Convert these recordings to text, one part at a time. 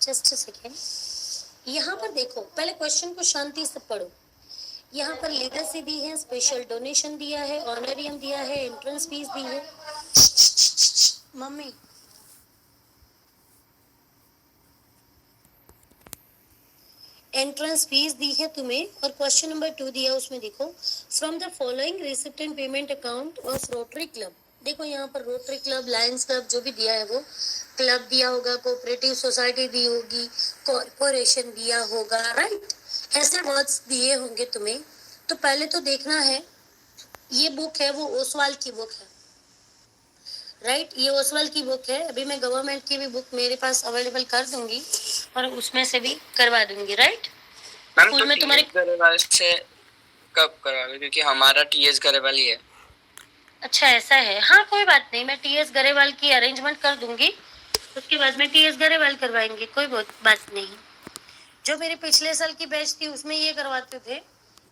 Just second. यहाँ पर देखो, पहले क्वेश्चन को शांति से पढ़ो। यहाँ पर लीगेसी दी है, स्पेशल डोनेशन दिया है, ऑनरियम दिया है, एंट्रेंस फीस दी है। मम्मी एंट्रेंस फीस दी है तुम्हें, और क्वेश्चन नंबर 2 दिया, उसमें देखो from the following recipient payment account of rotary club. देखो यहाँ पर रोटरी क्लब, लायंस क्लब जो भी दिया है वो क्लब दिया होगा, कोऑपरेटिव सोसाइटी दी होगी, कॉर्पोरेशन दिया होगा, राइट? ऐसे वर्ड्स दिए होंगे तुम्हें। तो पहले तो देखना है, ये बुक है वो ओसवाल की बुक है, राइट? ये ओसवाल की बुक है। अभी मैं गवर्नमेंट की भी बुक मेरे पास अवेलेबल कर दूंगी और उसमें से भी करवा दूंगी, राइट? मैम तो में तुम्हारे गरेवाल से कब करवाओगे, क्योंकि हमारा टीएस गरेवाल ही है। अच्छा ऐसा है, हाँ कोई बात नहीं, मैं टीएस गरेवाल की अरेंजमेंट कर दूंगी, उसके बाद में टीएस गरेवाल करवाएंगे, कोई बात नहीं। जो मेरे पिछले साल की बैच थी उसमें ये करवाते थे,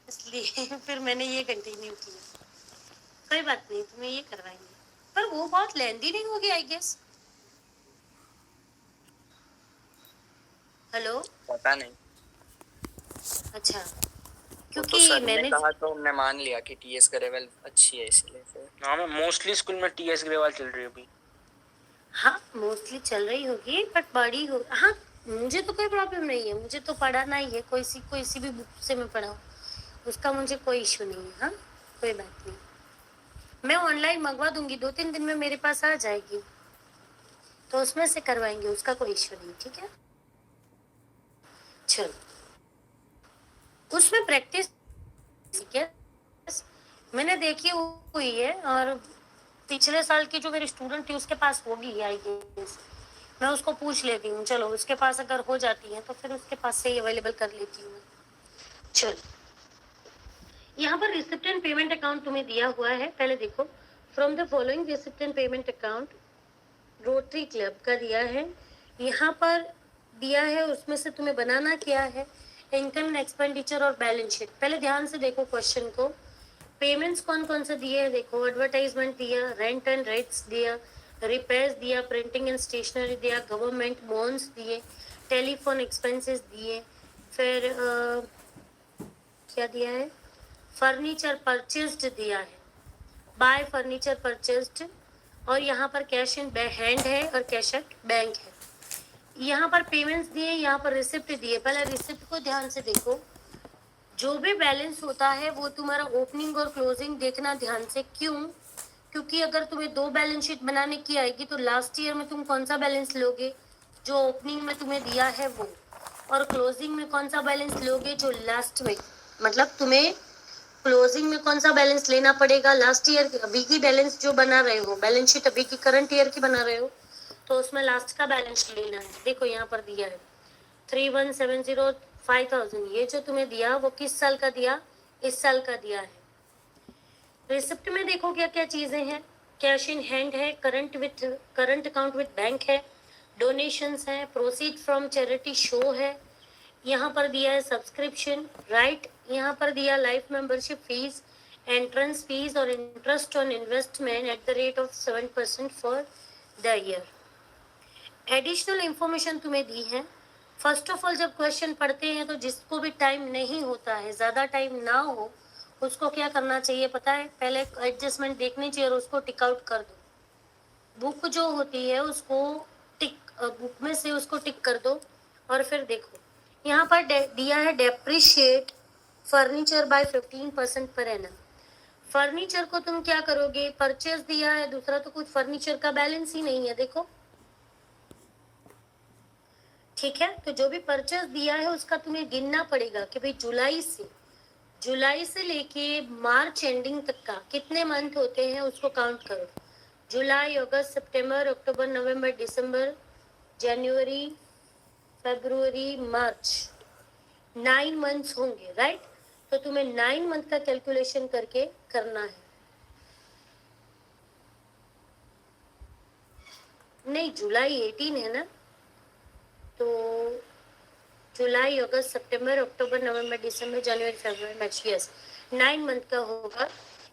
इसलिए फिर मैंने ये कंटिन्यू किया। कोई बात नहीं, तुम्हें ये करवाएंगे, पर वो बहुत लेंदी नहीं होगी आई गेस। हेलो, पता नहीं। अच्छा, तो क्योंकि सर ने मैंने कहा तो हमने मान लिया कि टीएस गरेवाल अच्छी है, इसलिए फिर हाँ मैं मोस्टली स्कूल में टीएस गरेवाल चल रही है अभी। हाँ मोस्टली चल रही होगी, बट बड़ी हो, हाँ मुझे तो कोई प्रॉब्लम नहीं है, मुझे तो पढ़ाना ही है, कोई सी भी बुक से मैं पढ़ाऊँ, उसका मुझे कोई इशू नहीं है। हाँ कोई बात नहीं, मैं ऑनलाइन मंगवा दूंगी, 2-3 दिन में मेरे पास आ जाएगी, तो उसमें से करवाएंगे, उसका कोई इशू नहीं, ठीक है? चलो, उसमें प्रैक्टिस ठीक है, मैंने देखी हुई है, और पिछले साल की जो मेरी स्टूडेंट थी उसके पास होगी आई गेस, मैं उसको पूछ लेती हूँ। चलो, उसके पास अगर हो जाती है तो फिर उसके पास से ही अवेलेबल कर लेती हूँ। चलो, यहाँ पर रिसिप्टेंट पेमेंट अकाउंट तुम्हें दिया हुआ है, पहले देखो from the following recipient payment account rotary club का दिया है, यहाँ पर दिया है, उसमें से तुम्हें बनाना क्या है, इनकम एंड एक्सपेंडिचर और बैलेंस शीट। पहले ध्यान से देखो क्वेश्चन को, पेमेंट्स कौन कौन से दिए हैं देखो, एडवर्टाइजमेंट दिया, रेंट एंड रेट्स दिया, रिपेयर्स दिया, प्रिंटिंग एंड स्टेशनरी दिया, गवर्नमेंट बॉन्ड्स दिए, टेलीफोन एक्सपेंसेस दिए, फिर क्या दिया है, फर्नीचर परचेस्ड दिया है, बाय फर्नीचर परचेस्ड, और यहाँ पर कैश इन हैंड है और कैश एट बैंक है। यहाँ पर पेमेंट्स दिए, यहाँ पर रिसिप्ट दिए। पहले रिसिप्ट को ध्यान से देखो, जो भी बैलेंस होता है वो तुम्हारा ओपनिंग और क्लोजिंग देखना ध्यान से। क्यों? क्योंकि अगर तुम्हें 2 बैलेंस शीट बनाने की आएगी तो लास्ट ईयर में तुम कौन सा बैलेंस लोगे, जो ओपनिंग में तुम्हें दिया है वो, और क्लोजिंग में कौन सा बैलेंस लोगे, जो लास्ट में, मतलब तुम्हें क्लोजिंग में कौन सा बैलेंस लेना पड़ेगा, लास्ट ईयर अभी की बैलेंस जो बना रहे हो, बैलेंस शीट अभी की करंट ईयर की बना रहे हो, तो उसमें लास्ट का बैलेंस लेना है। देखो यहाँ पर दिया है 3170,5,000, ये जो तुम्हें दिया वो किस साल का दिया, इस साल का दिया है। रिसिप्ट में देखो क्या क्या चीजें हैं, कैश इन हैंड है, करंट अकाउंट विथ बैंक है, डोनेशंस है, प्रोसीड फ्रॉम चैरिटी शो है, यहाँ पर दिया है सब्सक्रिप्शन, राइट? यहाँ पर दिया life membership fees, entrance fees और interest on investment at the rate of 7% for the year. Additional information तुम्हें दी है। फर्स्ट ऑफ ऑल, जब क्वेश्चन पढ़ते हैं तो जिसको भी टाइम नहीं होता है, ज़्यादा टाइम ना हो, उसको क्या करना चाहिए पता है, पहले एडजस्टमेंट देखनी चाहिए और उसको टिक आउट कर दो। बुक जो होती है उसको बुक में से उसको टिक कर दो, और फिर देखो यहाँ पर दिया है depreciate furniture bye 15% per annum. Furniture को तुम क्या करोगे, परचेज दिया है, दूसरा तो कुछ फर्नीचर का बैलेंस ही नहीं है, देखो ठीक है। तो जो भी परचेज दिया है उसका तुम्हें गिनना पड़ेगा कि भाई जुलाई से लेके मार्च एंडिंग तक का कितने मंथ होते हैं उसको काउंट करो। जुलाई, अगस्त, सितंबर, अक्टूबर, नवंबर, दिसंबर, जनवरी, फरवरी, मार्च, 9 मंथ्स होंगे, राइट? तो तुम्हें 9 मंथ का कैलकुलेशन करके करना है। नहीं, जुलाई 18 है ना, तो जुलाई, अगस्त, सितंबर, अक्टूबर, नवंबर, दिसंबर, जनवरी, फरवरी, मार्च, यस 9 मंथ का होगा।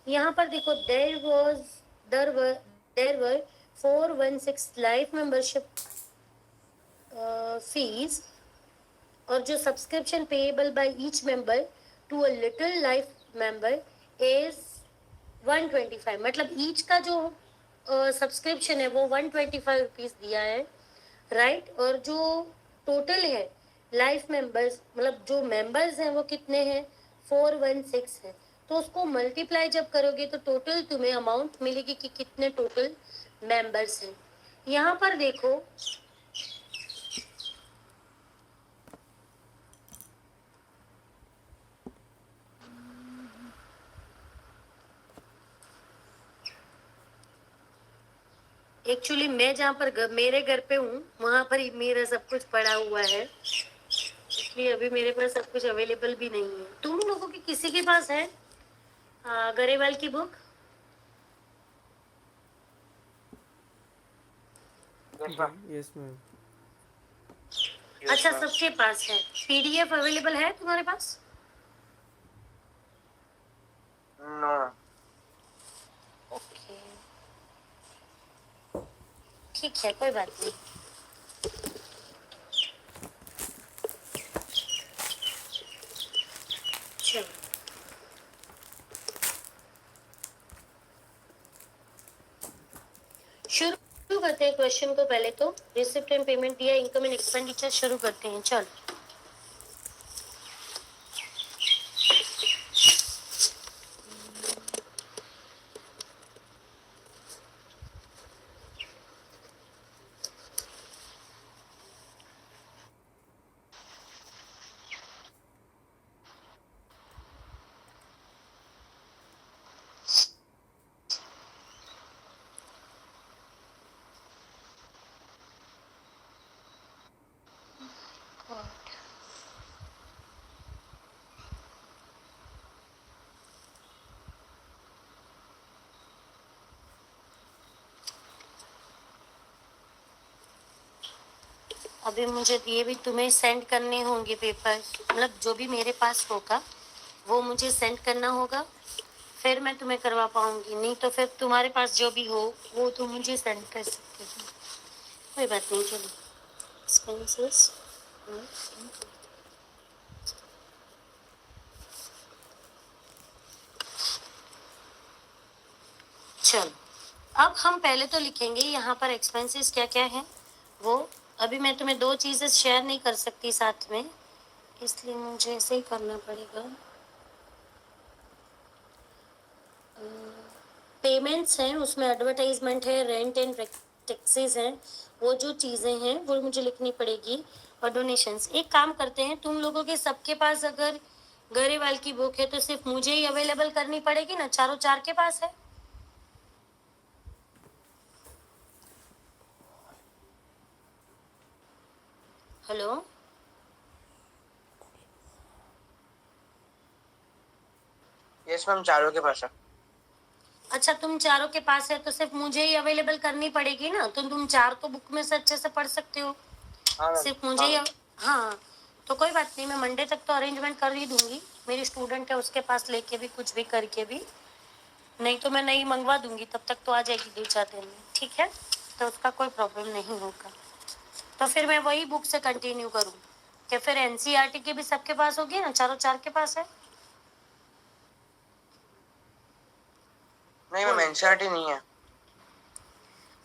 यहाँ पर देखो there were 416 life membership fees और जो subscription payable by each member to a little life member is 125, मतलब ईच का जो सब्सक्रिप्शन है वो 125 रुपीज दिया है, राइट। और जो टोटल है लाइफ मेंबर्स, मतलब जो मेंबर्स हैं वो कितने हैं, 416 है। तो उसको मल्टीप्लाई जब करोगे तो टोटल तुम्हें अमाउंट मिलेगी कि कितने टोटल मेंबर्स हैं। यहाँ पर देखो, एक्चुअली मैं जहाँ पर मेरे घर पे हूँ वहां पर ही मेरा सब कुछ पड़ा हुआ है, इसलिए अभी मेरे पास सब कुछ अवेलेबल भी नहीं है। तुम लोगों के किसी के पास है गरेवाल की बुक? Yes ma'am. अच्छा, सबके पास है। पीडीएफ अवेलेबल है तुम्हारे पास? नो। ओके, ठीक है, कोई बात नहीं। चलो, शुरू करते हैं क्वेश्चन को। पहले तो रिसिप्ट एंड पेमेंट दिया, इनकम एंड एक्सपेंडिचर शुरू करते हैं। चलो, अभी मुझे ये भी तुम्हें सेंड करने होंगे पेपर, मतलब जो भी मेरे पास होगा वो मुझे सेंड करना होगा, फिर मैं तुम्हें करवा पाऊंगी। नहीं तो फिर तुम्हारे पास जो भी हो वो तुम मुझे सेंड कर सकते हो। कोई बात नहीं, चलो। एक्सपेंसेस, चलो अब हम पहले तो लिखेंगे यहाँ पर एक्सपेंसेस क्या क्या है वो। अभी मैं तुम्हें दो चीज़ें शेयर नहीं कर सकती साथ में, इसलिए मुझे ऐसे ही करना पड़ेगा। पेमेंट्स हैं, उसमें एडवर्टाइजमेंट है, रेंट एंड टैक्सेस हैं, वो जो चीज़ें हैं वो मुझे लिखनी पड़ेगी। और डोनेशंस, एक काम करते हैं, तुम लोगों के सबके पास अगर गरेवाल की बुक है तो सिर्फ मुझे ही अवेलेबल करनी पड़ेगी ना? चारों चार के पास है? हेलो, यस मैम, चारों के पास है। अच्छा, तुम चारों के पास है तो सिर्फ मुझे ही अवेलेबल करनी पड़ेगी ना? तो तुम चार तो बुक में से अच्छे से पढ़ सकते हो, हाँ मैम। सिर्फ मुझे ही हाँ, तो कोई बात नहीं, मैं मंडे तक तो अरेंजमेंट कर ही दूंगी। मेरी स्टूडेंट है, उसके पास लेके भी कुछ भी करके भी, नहीं तो मैं नहीं मंगवा दूंगी, तब तक तो आ जाएगी 2-4 दिन में, ठीक है? तो उसका कोई प्रॉब्लम नहीं होगा। तो फिर मैं वही बुक से कंटिन्यू करूँ कि फिर एनसीईआरटी के भी सबके पास होगी ना? चारों चार के पास है? नहीं मैम, एनसीईआरटी नहीं है।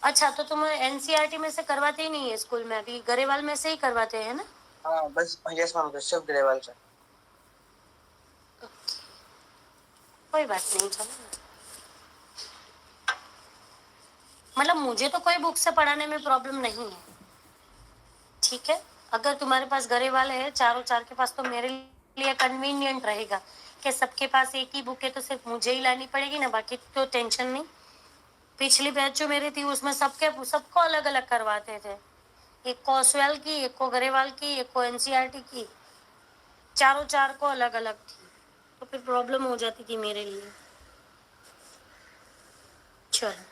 अच्छा, तो तुम एनसीईआरटी में से करवाते ही नहीं है स्कूल में? अभी गरेवाल में से ही करवाते हैं ना? हाँ बस, यस मैम, बस सिर्फ ग्रेवल से। कोई बात नहीं, चलो। मतलब मुझे तो कोई बुक से पढ़ाने में प्रॉब्लम नहीं है, ठीक है? अगर तुम्हारे पास गरेवाल है चारों चार के पास तो मेरे लिए कन्वीनियंट रहेगा कि सबके पास एक ही बुक है तो सिर्फ मुझे ही लानी पड़ेगी ना, बाकी तो टेंशन नहीं। पिछली बैच जो मेरी थी उसमें सबको अलग अलग करवाते थे, एक को ओसवाल की, एक को गरेवाल की, एक को एनसीईआरटी की, चारों चार को अलग अलग थी, तो फिर प्रॉब्लम हो जाती थी मेरे लिए। चलो,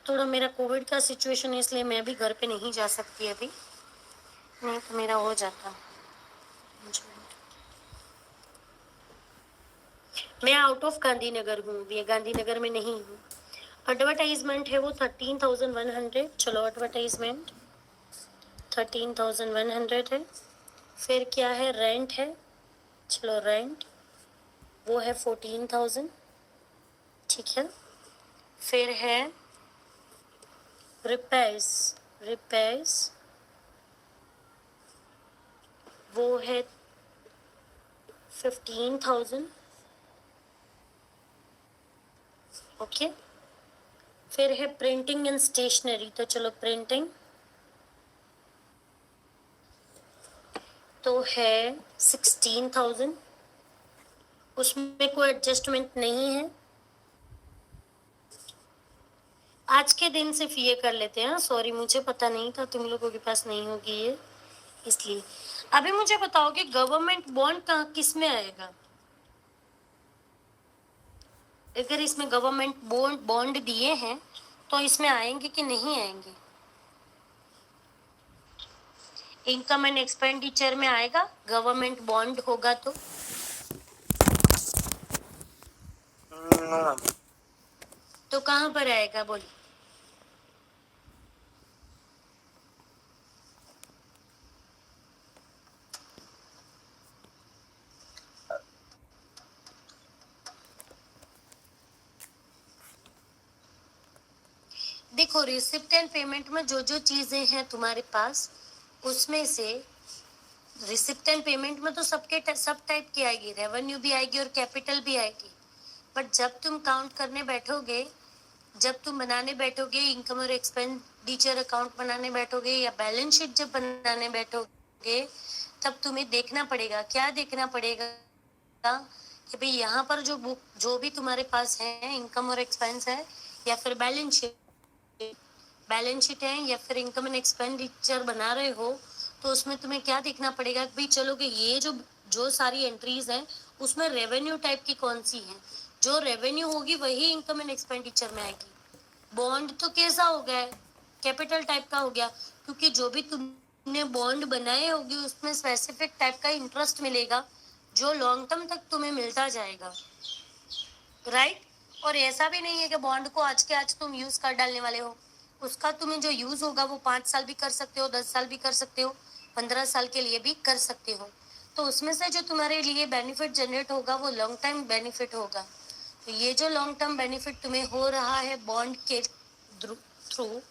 थोड़ा मेरा कोविड का सिचुएशन है इसलिए मैं भी घर पे नहीं जा सकती अभी, नहीं तो मेरा हो जाता। मैं आउट ऑफ गांधीनगर हूँ, ये गांधीनगर में नहीं हूँ। एडवर्टाइजमेंट है वो 13,100। चलो एडवर्टाइजमेंट, 13,100 है। फिर क्या है, रेंट है, चलो रेंट वो है 14,000, ठीक है। फिर है रिपेयर्स, रिपेयर्स वो है 15,000, ओके। फिर है प्रिंटिंग एंड स्टेशनरी, तो चलो प्रिंटिंग तो है 16,000, उसमें कोई एडजस्टमेंट नहीं है। आज के दिन सिर्फ ये कर लेते हैं, सॉरी मुझे पता नहीं था तुम लोगों के पास नहीं होगी ये, इसलिए। अभी मुझे बताओ कि गवर्नमेंट बॉन्ड कहाँ किस में आएगा? अगर इसमें गवर्नमेंट बॉन्ड बॉन्ड दिए हैं तो इसमें आएंगे कि नहीं आएंगे? इनकम एंड एक्सपेंडिचर में आएगा, गवर्नमेंट बॉन्ड होगा तो? No ma'am. तो कहाँ पर आएगा बोलिए? देखो रिसिप्ट एंड पेमेंट में जो जो चीजें हैं तुम्हारे पास, उसमें से रिसिप्ट एंड पेमेंट में तो सबके सब टाइप की आएगी, रेवेन्यू भी आएगी और कैपिटल भी आएगी। बट जब तुम काउंट करने बैठोगे, जब तुम बनाने बैठोगे इनकम और एक्सपेंडिचर अकाउंट बनाने बैठोगे या बैलेंस शीट जब बनाने बैठोगे, तब तुम्हें देखना पड़ेगा, क्या देखना पड़ेगा कि भाई यहाँ पर जो बुक जो भी तुम्हारे पास है इनकम और एक्सपेंस है या फिर बैलेंस शीट है या फिर इनकम एंड एक्सपेंडिचर बना रहे हो, तो उसमें तुम्हें क्या देखना पड़ेगा कि भाई चलो कि ये जो जो सारी एंट्रीज हैं उसमें रेवेन्यू टाइप की कौन सी है, जो रेवेन्यू होगी वही इनकम एंड एक्सपेंडिचर में आएगी। बॉन्ड तो कैसा हो गया है, कैपिटल टाइप का हो गया, क्योंकि जो भी तुमने बॉन्ड बनाए होगी उसमें स्पेसिफिक टाइप का इंटरेस्ट मिलेगा जो लॉन्ग टर्म तक तुम्हें मिलता जाएगा, राइट। और ऐसा भी नहीं है कि बॉन्ड को आज के आज तुम यूज कर डालने वाले हो, उसका तुम्हें जो यूज होगा वो 5 साल भी कर सकते हो, 10 साल भी कर सकते हो, 15 साल के लिए भी कर सकते हो। तो उसमें से जो तुम्हारे लिए बेनिफिट जनरेट होगा वो लॉन्ग टर्म बेनिफिट होगा। तो ये जो लॉन्ग टर्म बेनिफिट तुम्हें हो रहा है बॉन्ड के थ्रू,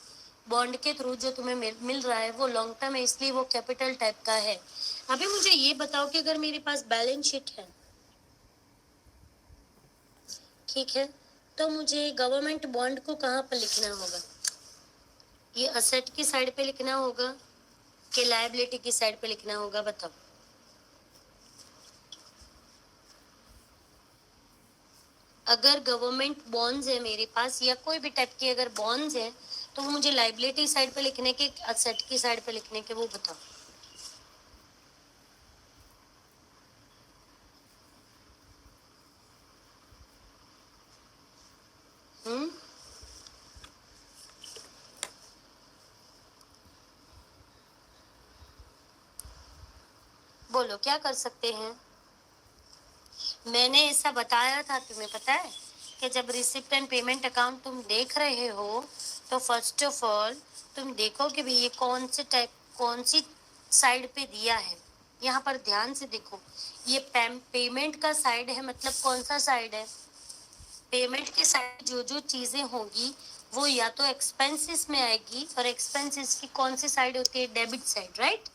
बॉन्ड के थ्रू जो तुम्हें मिल रहा है वो लॉन्ग टर्म है, इसलिए वो कैपिटल टाइप का है। अभी मुझे ये बताओ कि अगर मेरे पास बैलेंस शीट है, ठीक है, तो मुझे गवर्नमेंट बॉन्ड को कहाँ पर लिखना होगा? ये असेट की साइड पे लिखना होगा कि लायबिलिटी की साइड पे लिखना होगा, बताओ। अगर गवर्नमेंट बॉन्ड्स है मेरे पास या कोई भी टाइप की अगर बॉन्ड्स है तो वो मुझे लायबिलिटी साइड पे लिखने के, असेट की साइड पे लिखने के, वो बताओ। हम्म, बोलो क्या कर सकते हैं? मैंने ऐसा बताया था तुम्हें, पता है कि जब रिसिप्ट एंड पेमेंट अकाउंट तुम देख रहे हो तो फर्स्ट ऑफ ऑल तुम देखो कि भाई ये कौन से टाइप, कौन सी साइड पे दिया है। यहाँ पर ध्यान से देखो, ये पेमेंट का साइड है, मतलब कौन सा साइड है? पेमेंट के साइड जो जो चीजें होगी वो या तो एक्सपेंसेस में आएगी, और एक्सपेंसेस की कौन सी साइड होती है? Debit side, right.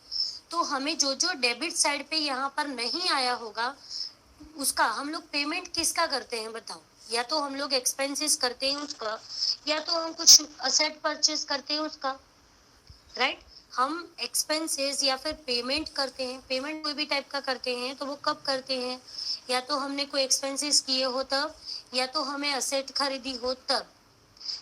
तो हमें जो जो डेबिट साइड पे यहाँ पर नहीं आया होगा उसका हम लोग पेमेंट किसका करते हैं बताओ? या तो हम लोग एक्सपेंसेस करते हैं उसका, या तो हम कुछ असेट परचेज करते हैं उसका, राइट। हम एक्सपेंसेस या फिर पेमेंट करते हैं, पेमेंट कोई भी टाइप का करते हैं तो वो कब करते हैं? या तो हमने कोई एक्सपेंसेस किए हो तब, या तो हमें असेट खरीदी हो तब।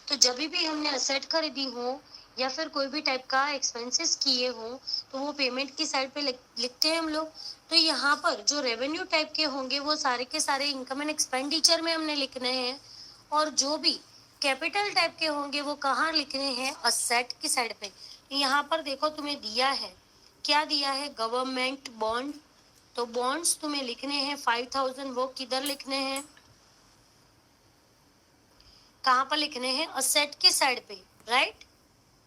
तो जब भी हमने असेट खरीदी हो या फिर कोई भी टाइप का एक्सपेंसेस किए हो तो वो पेमेंट की साइड पे लिखते हैं हम लोग। तो यहाँ पर जो रेवेन्यू टाइप के होंगे वो सारे के सारे इनकम एंड एक्सपेंडिचर में हमने लिखने हैं, और जो भी कैपिटल टाइप के होंगे वो कहाँ लिखने हैं? असेट की साइड पे। यहाँ पर देखो तुम्हें दिया है, क्या दिया है? Government bond. तो बॉन्ड्स तुम्हें लिखने हैं 5,000, वो किधर लिखने हैं? कहाँ पर लिखने हैं? असेट की साइड पे, राइट।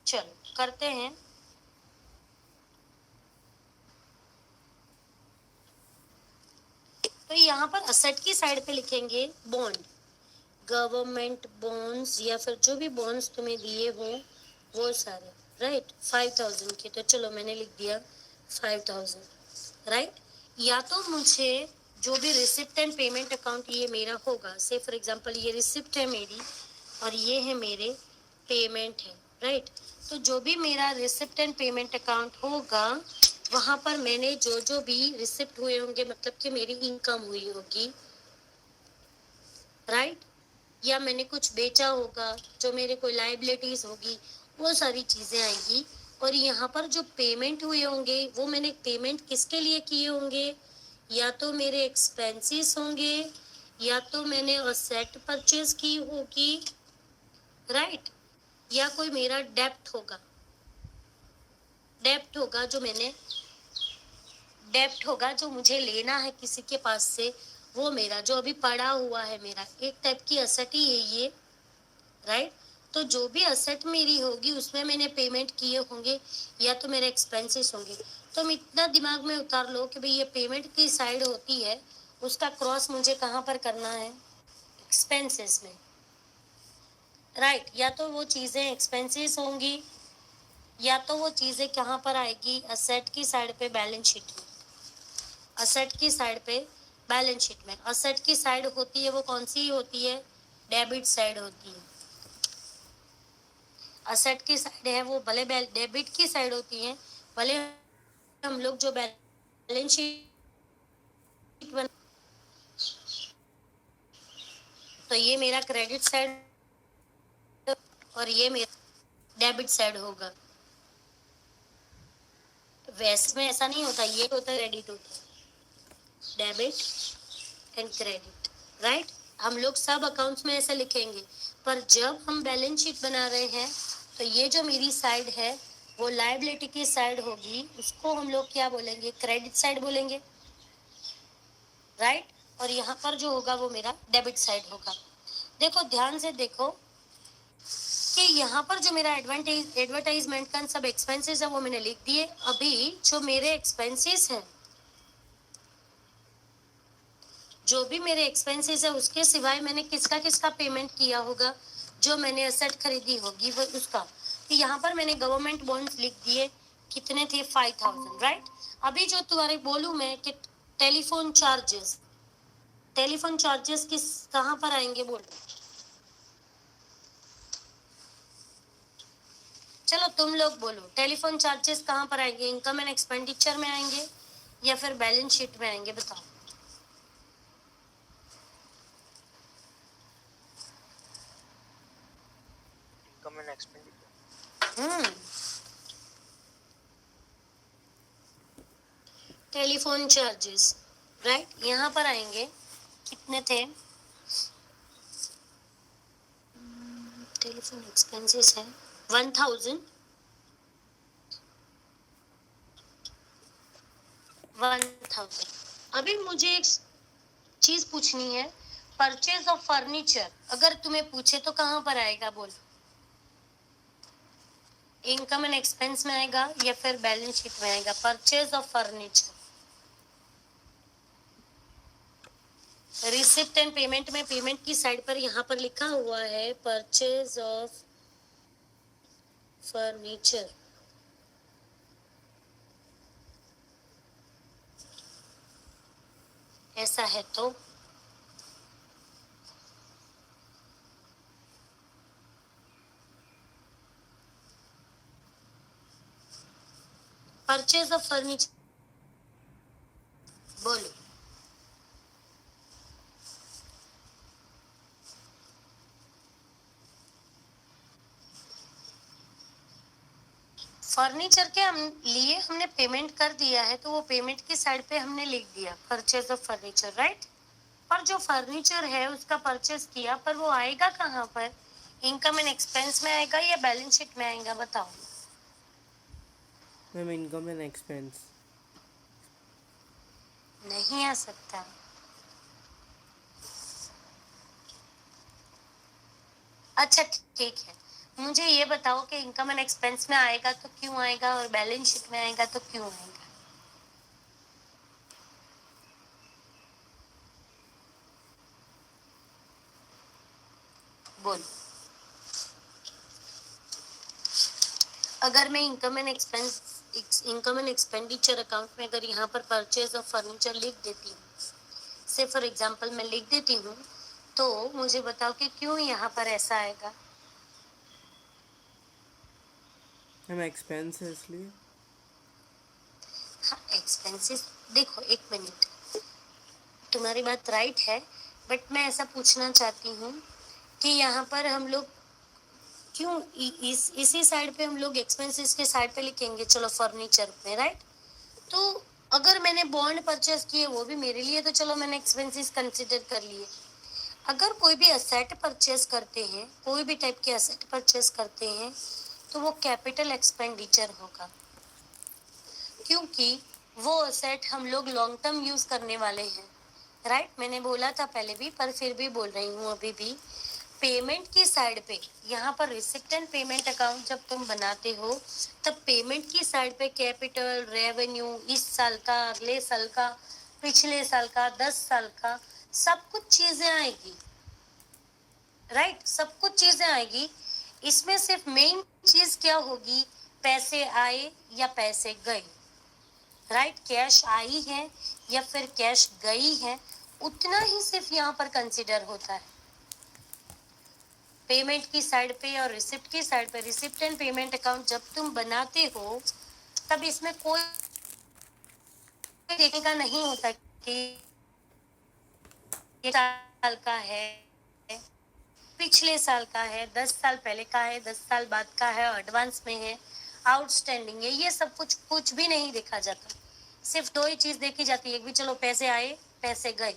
चलो करते हैं। तो यहाँ पर असेट की साइड पे लिखेंगे बॉन्ड, गवर्नमेंट बॉन्ड्स या फिर जो भी बॉन्ड्स तुम्हें दिए हो वो सारे, राइट 5000 के। तो चलो मैंने लिख दिया 5000, राइट। या तो मुझे जो भी रिसिप्ट एंड पेमेंट अकाउंट ये मेरा होगा, से फॉर एग्जांपल ये रिसिप्ट है मेरी और ये है मेरे पेमेंट है, राइट। तो जो भी मेरा रिसिप्ट एंड पेमेंट अकाउंट होगा वहाँ पर मैंने जो जो भी रिसिप्ट हुए होंगे, मतलब कि मेरी इनकम हुई होगी, राइट, या मैंने कुछ बेचा होगा, जो मेरे कोई लाइबिलिटीज होगी, वो सारी चीजें आएंगी। और यहाँ पर जो पेमेंट हुए होंगे वो मैंने पेमेंट किसके लिए किए होंगे, या तो मेरे एक्सपेंसेस होंगे, या तो मैंने असेट परचेज की होगी, राइट, या कोई मेरा डेप्ट होगा, डेप्ट होगा जो मैंने डेप्ट होगा जो मुझे लेना है किसी के पास से, वो मेरा जो अभी पड़ा हुआ है, मेरा एक टाइप की असेट ही है ये, राइट। तो जो भी असेट मेरी होगी उसमें मैंने पेमेंट किए होंगे या तो मेरे एक्सपेंसेस होंगे। तो इतना दिमाग में उतार लो कि भाई ये पेमेंट की साइड होती है, उसका क्रॉस मुझे कहाँ पर करना है, एक्सपेंसेस में, राइट। या तो वो चीज़ें एक्सपेंसेस होंगी या तो वो चीज़ें कहाँ पर आएगी, असेट की साइड पे, बैलेंस शीट में। असेट की साइड पे बैलेंस शीट में असेट की साइड होती है वो कौन सी होती है, डेबिट साइड होती है। असेट की साइड है वो भले डेबिट की साइड होती है, भले हम लोग जो बैलेंस शीट बन, तो ये मेरा क्रेडिट साइड और ये मेरा डेबिट साइड होगा। वैसे में ऐसा नहीं होता, ये होता है क्रेडिट होता है, डेबिट एंड क्रेडिट, राइट। हम लोग सब अकाउंट्स में ऐसे लिखेंगे, पर जब हम बैलेंस शीट बना रहे हैं तो ये जो मेरी साइड है वो लायबिलिटी की साइड होगी, उसको हम लोग क्या बोलेंगे, क्रेडिट साइड बोलेंगे, राइट। और यहाँ पर जो होगा वो मेरा डेबिट साइड होगा। देखो ध्यान से देखो कि यहाँ पर जो मेरा एडवर्टाइजमेंट का सब एक्सपेंसेस है वो मैंने लिख दिए। अभी जो मेरे एक्सपेंसेस हैं, जो भी मेरे एक्सपेंसेस है उसके सिवाय मैंने किसका किसका पेमेंट किया होगा, जो मैंने असेट खरीदी होगी वो उसका। तो यहाँ पर मैंने गवर्नमेंट बॉन्ड्स लिख दिए, कितने थे 5000, राइट। अभी जो तुम्हारे बोलूँ मैं कि टेलीफोन चार्जेस, टेलीफोन चार्जेस किस कहाँ पर आएंगे बोलो, चलो तुम लोग बोलो, टेलीफोन चार्जेस कहाँ पर आएंगे, इनकम एंड एक्सपेंडिचर में आएंगे या फिर बैलेंस शीट में आएंगे, बताओ। Income and expenditure. Telephone charges, right, यहाँ पर आएंगे, कितने थे, टेलीफोन एक्सपेंसेस है 1000, 1000। अभी मुझे एक चीज पूछनी है, परचेज ऑफ फर्नीचर अगर तुम्हें पूछे तो कहाँ पर आएगा बोल, इनकम एंड एक्सपेंस में आएगा या फिर बैलेंस शीट में आएगा, purchase of furniture. Receipt and payment में पेमेंट की साइड पर यहाँ पर लिखा हुआ है परचेज ऑफ फर्नीचर, ऐसा है तो परचेज ऑफ फर्नीचर बोलो। फर्नीचर के हम लिए हमने पेमेंट कर दिया है, तो वो पेमेंट की साइड पे हमने लिख दिया परचेज ऑफ फर्नीचर, राइट। पर जो फर्नीचर है उसका परचेज किया, पर वो आएगा कहाँ पर, इनकम एंड एक्सपेंस में आएगा या बैलेंस शीट में आएगा, बताओ। Ma'am income and expense. नहीं आ सकता, अच्छा ठीक है, मुझे ये बताओ कि इनकम एंड एक्सपेंस में आएगा तो क्यों आएगा और बैलेंस शीट में आएगा तो क्यों आएगा। बोल। अगर मैं इनकम एंड एक्सपेंडिचर अकाउंट में अगर यहाँ पर परचेज ऑफ फर्नीचर लिख देती हूँ, से फॉर एग्जांपल मैं लिख देती हूँ, तो मुझे बताओ कि क्यों यहाँ पर ऐसा आएगा। मैम एक्सपेंस है इसलिए। हाँ, एक्सपेंसेस देखो, एक मिनट, तुम्हारी बात राइट है, बट मैं ऐसा पूछना चाहती हूँ कि यहाँ पर हम लोग क्यों इसी साइड पे हम लोग एक्सपेंसेस के साइड पे लिखेंगे, चलो फर्नीचर में, राइट। तो अगर मैंने बॉन्ड परचेस किए वो भी मेरे लिए, तो चलो मैंने एक्सपेंसेस कंसिडर कर लिए। अगर कोई भी असेट परचेस करते हैं, कोई भी टाइप के असेट परचेस करते हैं, तो वो कैपिटल एक्सपेंडिचर होगा, क्योंकि वो असेट हम लोग लॉन्ग टर्म यूज करने वाले हैं, राइट। मैंने बोला था पहले भी, पर फिर भी बोल रही हूँ अभी भी। पेमेंट की साइड पे यहाँ पर रिसिप्टेंट पेमेंट अकाउंट जब तुम बनाते हो, तब पेमेंट की साइड पे कैपिटल, रेवेन्यू, इस साल का, अगले साल का, पिछले साल का, 10 साल का, सब कुछ चीजें आएगी, राइट। सब कुछ चीजें आएगी। इसमें सिर्फ मेन चीज क्या होगी, पैसे आए या पैसे गए, राइट। कैश आई है या फिर कैश गई है, उतना ही सिर्फ यहाँ पर कंसिडर होता है। पेमेंट की साइड पे और रिसिप्ट की साइड पे, रिसिप्ट एंड पेमेंट अकाउंट जब तुम बनाते हो, तब इसमें कोई देखने का नहीं होता कि ये साल का है, पिछले साल का है, 10 साल पहले का है, 10 साल बाद का है, एडवांस में है, आउटस्टैंडिंग है, ये सब कुछ भी नहीं देखा जाता। सिर्फ दो ही चीज देखी जाती है, एक भी चलो पैसे आए, पैसे गए,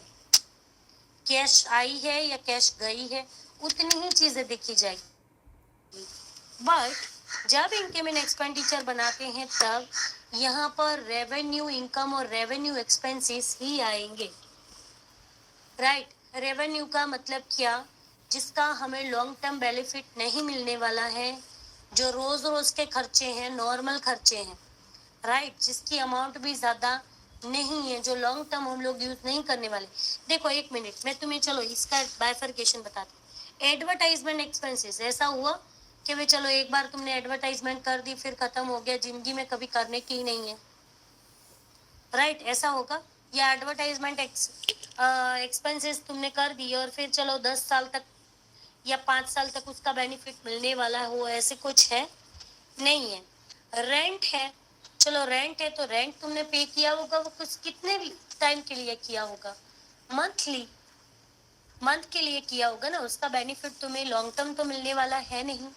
कैश आई है या कैश गई है, उतनी ही चीजें देखी जाएगी। बट जब इनकम एंड एक्सपेंडिचर बनाते हैं, तब यहाँ पर रेवेन्यू इनकम और रेवेन्यू एक्सपेंसेस ही आएंगे, राइट। रेवेन्यू का मतलब क्या, जिसका हमें लॉन्ग टर्म बेनिफिट नहीं मिलने वाला है, जो रोज रोज के खर्चे हैं, नॉर्मल खर्चे हैं, राइट, जिसकी अमाउंट भी ज्यादा नहीं है, जो लॉन्ग टर्म हम लोग यूज नहीं करने वाले। देखो एक मिनट, मैं तुम्हें चलो इसका बाइफर्केशन बताती हूँ। एडवर्टाइजमेंट एक्सपेंसेस, ऐसा हुआ कि भाई चलो एक बार तुमने एडवर्टाइजमेंट कर दी, फिर खत्म हो गया, जिंदगी में कभी करने की ही नहीं है, राइट, ऐसा होगा। या एडवर्टाइजमेंट एक्सपेंसेस तुमने कर दी और फिर चलो 10 साल तक या 5 साल तक उसका बेनिफिट मिलने वाला हो, ऐसे कुछ है नहीं है। रेंट है, चलो रेंट है तो रेंट तुमने पे किया होगा, वो कुछ कितने टाइम के लिए किया होगा, मंथ के लिए किया होगा ना, उसका बेनिफिट तुम्हें लॉन्ग टर्म तो मिलने वाला है नहीं,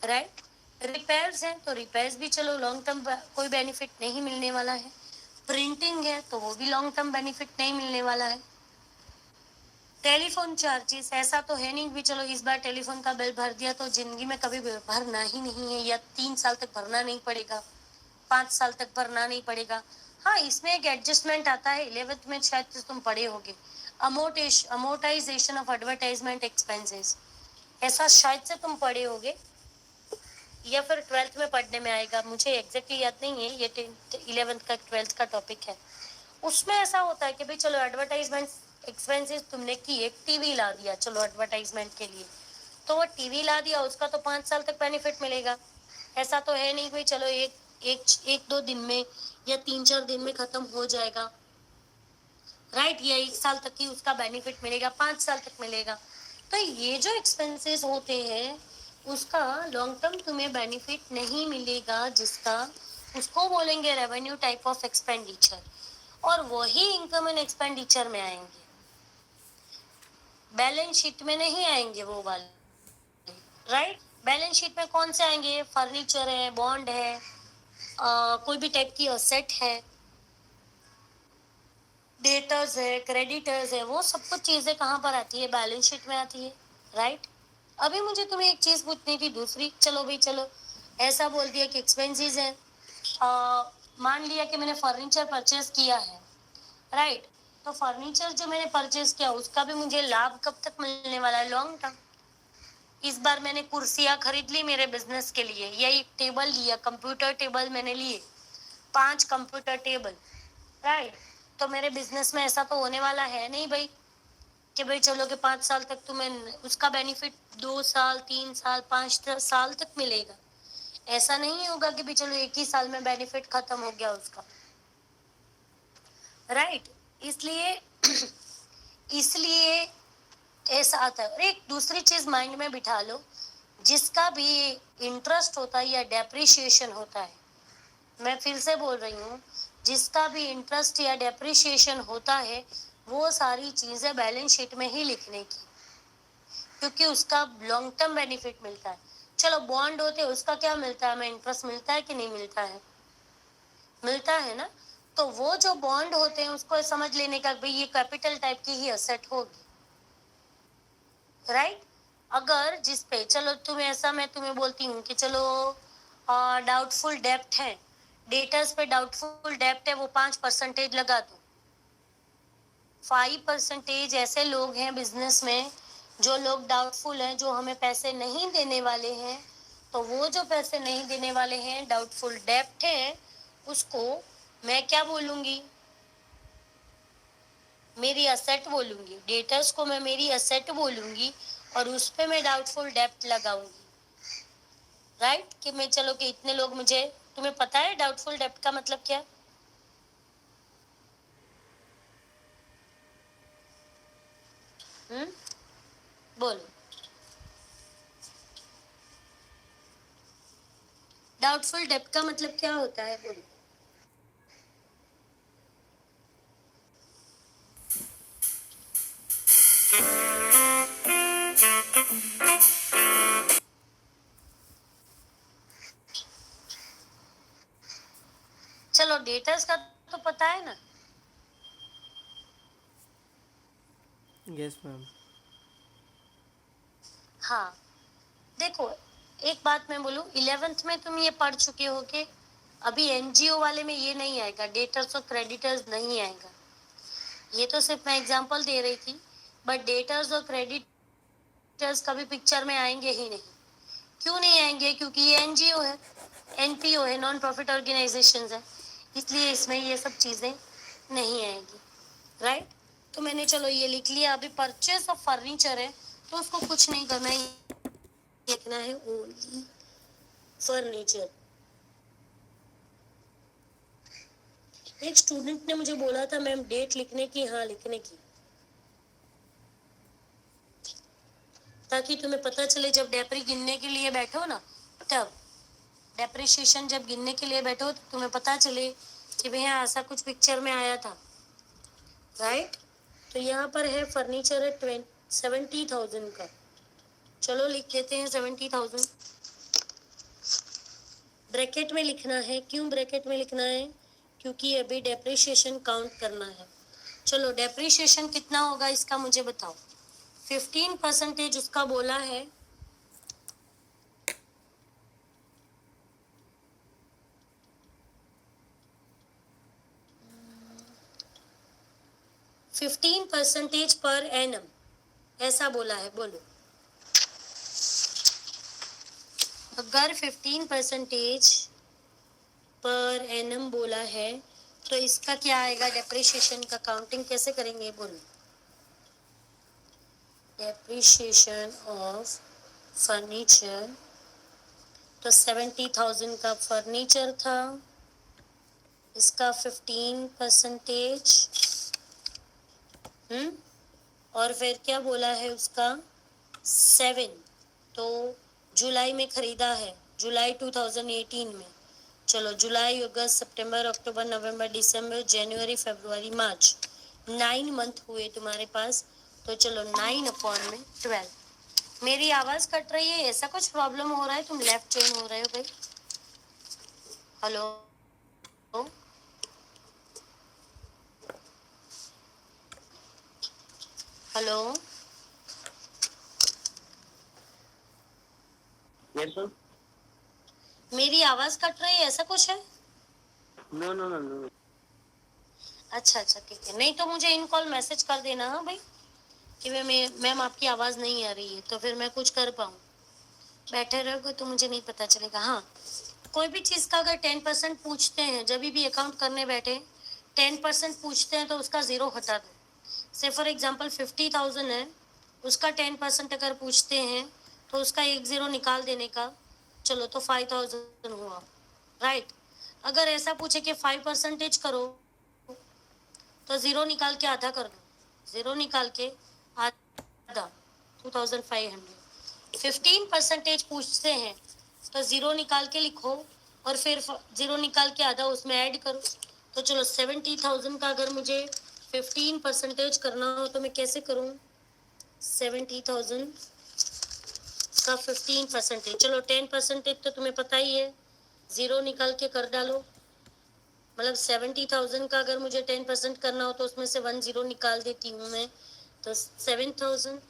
राइट। रिपेयर्स है तो रिपेयर्स भी चलो लॉन्ग टर्म कोई बेनिफिट नहीं मिलने वाला है। प्रिंटिंग है तो वो भी लॉन्ग टर्म बेनिफिट नहीं मिलने वाला है। टेलीफोन चार्जेस, ऐसा तो है नहीं भी चलो इस बार टेलीफोन का बिल भर दिया तो जिंदगी में कभी भरना ही नहीं है, या 3 साल तक भरना नहीं पड़ेगा, 5 साल तक भरना नहीं पड़ेगा। हाँ, इसमें एक एडजस्टमेंट आता है, 11th में शायद तुम पढ़े होगे, अमोर्टाइजेशन ऑफ एडवर्टाइजमेंट एक्सपेंसेस, ऐसा शायद से तुम पढ़े होगे या फिर 12th में पढ़ने में आएगा, मुझे एग्जैक्टली याद नहीं है, ये 11th का 12th का टॉपिक है। उसमें ऐसा होता है कि भाई चलो एडवर्टाइजमेंट एक्सपेंसेस तुमने की, एक टीवी ला दिया चलो एडवर्टाइजमेंट के लिए, तो वो टीवी ला दिया, उसका तो 5 साल तक बेनिफिट मिलेगा। ऐसा तो है नहीं भाई चलो एक दो दिन में या 3-4 दिन में खत्म हो जाएगा, राइट, या 1 साल तक ही उसका बेनिफिट मिलेगा, 5 साल तक मिलेगा। तो ये जो एक्सपेंसेस होते हैं, उसका लॉन्ग टर्म तुम्हें बेनिफिट नहीं मिलेगा, जिसका उसको बोलेंगे रेवेन्यू टाइप ऑफ एक्सपेंडिचर, और वही इनकम एंड एक्सपेंडिचर में आएंगे, बैलेंस शीट में नहीं आएंगे वो वाले, राइट। बैलेंस शीट में कौन से आएंगे, फर्नीचर है, बॉन्ड है, कोई भी टाइप की असेट है, डेटर्स है, क्रेडिटर्स है, वो सब कुछ चीजें कहाँ पर आती है, बैलेंस शीट में आती है, राइट। अभी मुझे तुम्हें एक चीज पूछनी थी दूसरी, चलो भाई चलो ऐसा बोल दिया कि एक्सपेंसेस है, मान लिया कि मैंने फर्नीचर परचेज किया है, राइट, तो फर्नीचर जो मैंने परचेज किया उसका भी मुझे लाभ कब तक मिलने वाला है, लॉन्ग टर्म। इस बार मैंने कुर्सियां खरीद ली मेरे बिजनेस के लिए, या एक टेबल लिया, कंप्यूटर टेबल मैंने लिए, 5 कंप्यूटर टेबल, राइट, तो मेरे बिजनेस में ऐसा तो होने वाला है नहीं भाई कि भाई चलो कि 5 साल तक तुम्हें उसका बेनिफिट 2 साल 3 साल 5 साल तक मिलेगा। ऐसा नहीं होगा कि भाई चलो एक ही साल में बेनिफिट खत्म हो गया उसका, राइट। इसलिए इसलिए ऐसा आता है। और एक दूसरी चीज माइंड में बिठा लो, जिसका भी इंटरेस्ट होता है या डेप्रिशिएशन होता है, मैं फिर से बोल रही हूँ, जिसका भी इंटरेस्ट या डेप्रिशिएशन होता है वो सारी चीजें बैलेंस शीट में ही लिखने की, क्योंकि उसका लॉन्ग टर्म बेनिफिट मिलता है। चलो बॉन्ड होते हैं, उसका क्या मिलता है, हमें इंटरेस्ट मिलता है कि नहीं मिलता है, मिलता है ना। तो वो जो बॉन्ड होते हैं उसको समझ लेने का भाई ये कैपिटल टाइप की ही असेट होगी, राइट। अगर जिस पे चलो तुम्हें ऐसा, मैं तुम्हें बोलती हूँ कि चलो डाउटफुल डेप्ट है, डेटर्स पे डाउटफुल डेप्ट है, वो 5% लगा दो। 5% ऐसे लोग हैं बिजनेस में, जो लोग डाउटफुल हैं, जो हमें पैसे नहीं देने वाले हैं, तो वो जो पैसे नहीं देने वाले हैं, डाउटफुल डेप्ट है, उसको मैं क्या बोलूंगी, मेरी असेट बोलूंगी। डेटर्स को मैं मेरी असेट बोलूंगी और उस पे मैं डाउटफुल डेप्ट लगाऊंगी, राइट। कि मैं चलो कि इतने लोग मुझे, तुम्हें पता है डाउटफुल डेप्ट का मतलब क्या? बोलो, डाउटफुल डेप्ट का मतलब क्या होता है, बोलो। चलो डेटर्स का तो पता है ना। Yes, ma'am. हाँ, देखो एक बात मैं बोलूँ, 11th में तुम ये पढ़ चुके हो कि अभी एनजीओ वाले में ये नहीं आएगा, डेटर्स और क्रेडिटर्स नहीं आएगा। ये तो सिर्फ मैं एग्जांपल दे रही थी, बट डेटर्स और क्रेडिटर्स कभी पिक्चर में आएंगे ही नहीं। क्यों नहीं आएंगे? क्योंकि ये एनजीओ है, एनपीओ है, नॉन प्रॉफिट ऑर्गेनाइजेशन है, इसलिए इसमें ये सब चीजें नहीं आएगी, राइट। तो मैंने चलो ये लिख लिया। अभी परचेस ऑफ फर्नीचर है तो उसको कुछ नहीं करना है, लिखना है ओनली फर्नीचर। एक स्टूडेंट ने मुझे बोला था मैम डेट लिखने की, हाँ लिखने की, ताकि तुम्हें पता चले जब डेप्री गिनने के लिए बैठो ना, तब डेप्रिशिएशन जब गिनने के लिए बैठो तो तुम्हें पता चले कि भैया ऐसा कुछ पिक्चर में आया था, राइट। तो यहाँ पर है फर्नीचर है 70,000 का, चलो लिख लेते हैं 70,000। ब्रैकेट में लिखना है। क्यों ब्रैकेट में लिखना है? क्योंकि अभी डेप्रिशिएशन काउंट करना है। चलो डेप्रिशिएशन कितना होगा इसका मुझे बताओ। 15% उसका बोला है, %15 पर एनम ऐसा बोला है, बोलो। अगर 15% पर एनम बोला है तो इसका क्या आएगा, डेप्रिशिएशन का काउंटिंग कैसे करेंगे, बोलो। डेप्रिशिएशन ऑफ फर्नीचर, तो 70,000 का फर्नीचर था, इसका 15%, और फिर क्या बोला है उसका 7, तो जुलाई में खरीदा है, जुलाई 2018 में। चलो जुलाई अगस्त सितंबर अक्टूबर नवंबर दिसंबर जनवरी फरवरी मार्च, 9 मंथ हुए तुम्हारे पास। तो चलो 9/12। मेरी आवाज कट रही है, ऐसा कुछ प्रॉब्लम हो रहा है, तुम लेफ्ट चेन हो रहे हो भाई? Hello, hello, yes sir. मेरी आवाज कट रही है, ऐसा कुछ है? No no no no. अच्छा अच्छा ठीक है, नहीं तो मुझे इन कॉल मैसेज कर देना, हाँ भाई, कि मैम आपकी आवाज नहीं आ रही है, तो फिर मैं कुछ कर पाऊँ। बैठे रहोगे तो मुझे नहीं पता चलेगा। हाँ, कोई भी चीज का अगर 10% पूछते हैं, जब भी अकाउंट करने बैठे 10% पूछते हैं तो उसका 0 हटा दो। से फॉर एग्जांपल 50,000 है, उसका 10% अगर पूछते हैं तो उसका एक जीरो निकाल देने का, चलो तो 5,000 हुआ, राइट। अगर ऐसा पूछे कि 5% करो तो जीरो निकाल के आधा कर दो, जीरो निकाल के आधा 2,500। 15% पूछते हैं तो जीरो निकाल के लिखो और फिर जीरो निकाल के आधा उसमें ऐड करो। तो चलो 70,000 का अगर मुझे 15% करना हो तो मैं कैसे करूँ? 70,000 का 15%, चलो 10% तो तुम्हें पता ही है, जीरो निकाल के कर डालो। मतलब 70,000 का अगर मुझे 10% करना हो तो उसमें से 1 जीरो निकाल देती हूँ मैं, तो 7,000।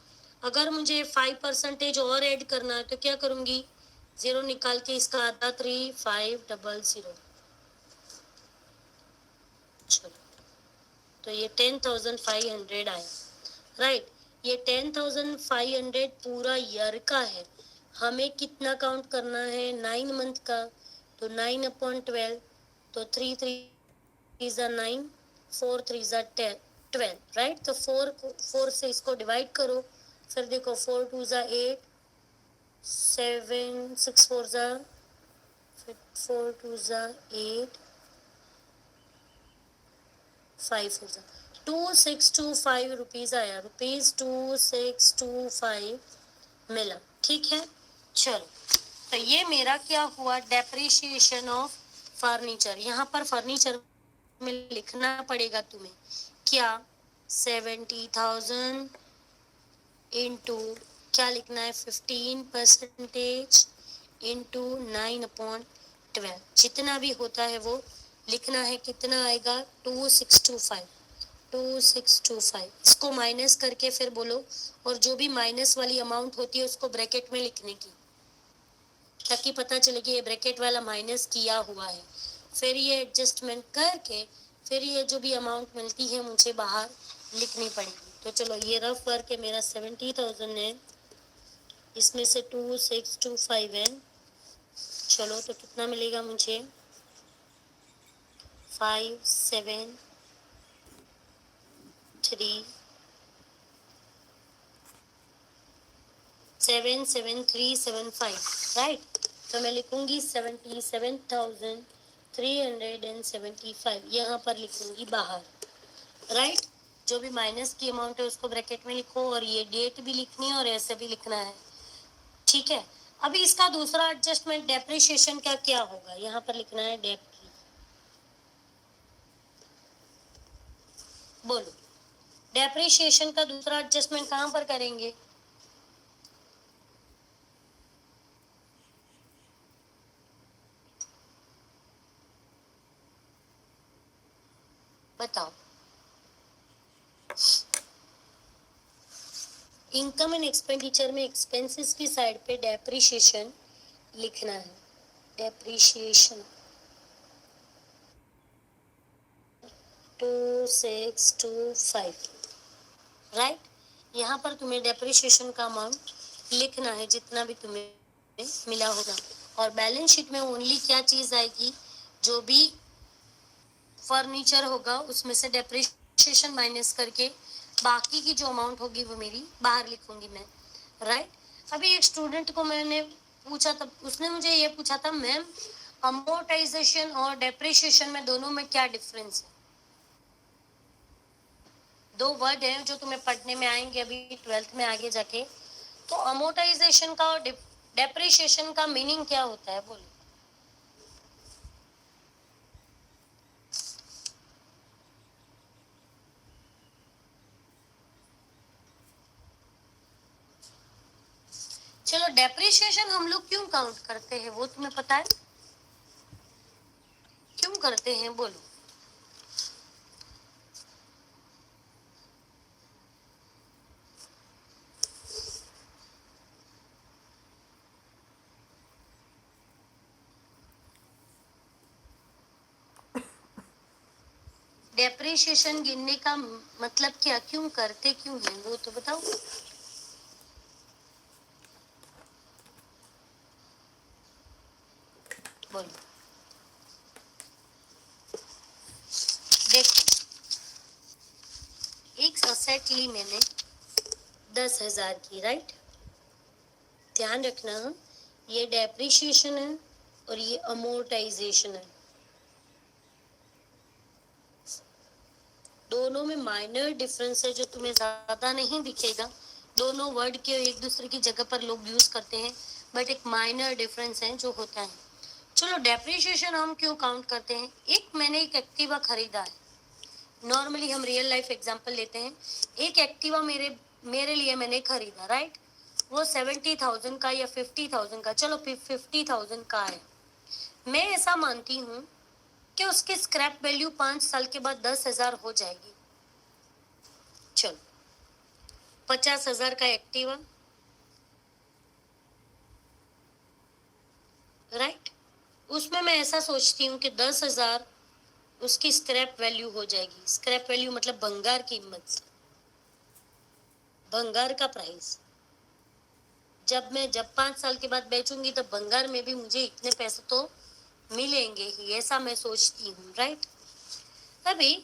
अगर मुझे 5% और ऐड करना है तो क्या करूँगी? जीरो निकाल के इसका आधा 3,500। चलो तो ये 10,500 आया, राइट। ये 10,500 पूरा ईयर का है। हमें कितना काउंट करना है? 9 मंथ का, तो 9/12, तो 3 3 ज़ा 9, 4 3 ज़ा 12, राइट। तो 4 से इसको डिवाइड करो, फिर देखो 4 2 ज़ा 8, 7 6 4 ज़ा, फिर 4 2 ज़ा 8, 5 4 ज़ा 2625 रुपीज़ आया, ₹2625 मिला, ठीक है। चलो तो ये मेरा क्या हुआ? Depreciation of furniture. यहाँ पर फर्नीचर में लिखना पड़ेगा तुम्हें क्या? 70,000 इंटू क्या लिखना है? 15% इंटू 9/12, जितना भी होता है वो लिखना है। कितना आएगा? 2625। इसको माइनस करके फिर बोलो, और जो भी माइनस वाली अमाउंट होती है उसको ब्रैकेट में लिखने की, ताकि पता चले कि ये ब्रैकेट वाला माइनस किया हुआ है। फिर ये एडजस्टमेंट करके फिर ये जो भी अमाउंट मिलती है मुझे बाहर लिखनी पड़ेगी। तो चलो ये रफ वर्क है मेरा 70,000 है, इसमें से 2625 है। चलो तो कितना मिलेगा मुझे? 5 7 3 77375, राइट। तो मैं लिखूंगी 77,375, यहाँ पर लिखूंगी बाहर, राइट। जो भी माइनस की अमाउंट है उसको ब्रैकेट में लिखो, और ये डेट भी लिखनी है और ऐसे भी लिखना है, ठीक है। अभी इसका दूसरा एडजस्टमेंट डेप्रिशिएशन का क्या होगा? यहाँ पर लिखना है डेप्री, बोलो डेप्रिशिएशन का दूसरा एडजस्टमेंट कहाँ पर करेंगे? बताओ। इनकम एंड एक्सपेंडिचर में एक्सपेंसेस की साइड पे डेप्रिशिएशन लिखना है। Depreciation 2625, right. यहाँ पर तुम्हें डेप्रिशिएशन का अमाउंट लिखना है जितना भी तुम्हें मिला होगा, और बैलेंस शीट में ओनली क्या चीज़ आएगी? जो भी फर्नीचर होगा उसमें से डेप्रिशिएशन माइनस करके बाकी की जो अमाउंट होगी वो मेरी बाहर लिखूंगी मैं, राइट। अभी एक स्टूडेंट को मैंने पूछा था, उसने मुझे ये पूछा था, मैम अमोर्टाइजेशन और डेप्रिशिएशन में दोनों में क्या डिफरेंस है? दो वर्ड हैं जो तुम्हें पढ़ने में आएंगे अभी 12th में आगे जाके। तो अमोर्टाइजेशन का और डेप्रिशिएशन का मीनिंग क्या होता है? बोलो। चलो डेप्रिशिएशन हम लोग क्यों काउंट करते हैं वो तुम्हें पता है? क्यों करते हैं बोलो। डेप्रिशिएशन गिनने का मतलब क्या, क्यों करते क्यों हैं वो तो बताओ। बोलो। देखो एक एसेट ली मैंने 10,000 की, राइट। ध्यान रखना ये डेप्रिशिएशन है और ये अमोर्टाइजेशन है। दोनों में माइनर डिफरेंस है जो तुम्हें ज्यादा नहीं दिखेगा। दोनों वर्ड के एक दूसरे की जगह पर लोग यूज करते हैं, बट एक माइनर डिफरेंस है जो होता है। चलो डेप्रिशिएशन हम क्यों काउंट करते हैं? मैंने एक एक्टिवा खरीदा है। नॉर्मली हम रियल लाइफ एग्जांपल लेते हैं। एक एक्टिवा मेरे लिए मैंने खरीदा, राइट। वो 70,000 का या 50,000 का, चलो 50,000 का है। मैं ऐसा मानती हूँ कि उसकी स्क्रैप वैल्यू 5 साल के बाद 10,000 हो जाएगी। चलो 50,000 का एक्टिवा, राइट। उसमें मैं ऐसा सोचती हूँ कि 10,000 उसकी स्क्रैप वैल्यू हो जाएगी। स्क्रैप वैल्यू मतलब भंगार कीमत, भंगार का प्राइस। जब 5 साल के बाद बेचूंगी तो भंगार में भी मुझे इतने पैसे तो मिलेंगे ही, ऐसा मैं सोचती हूँ, राइट। तभी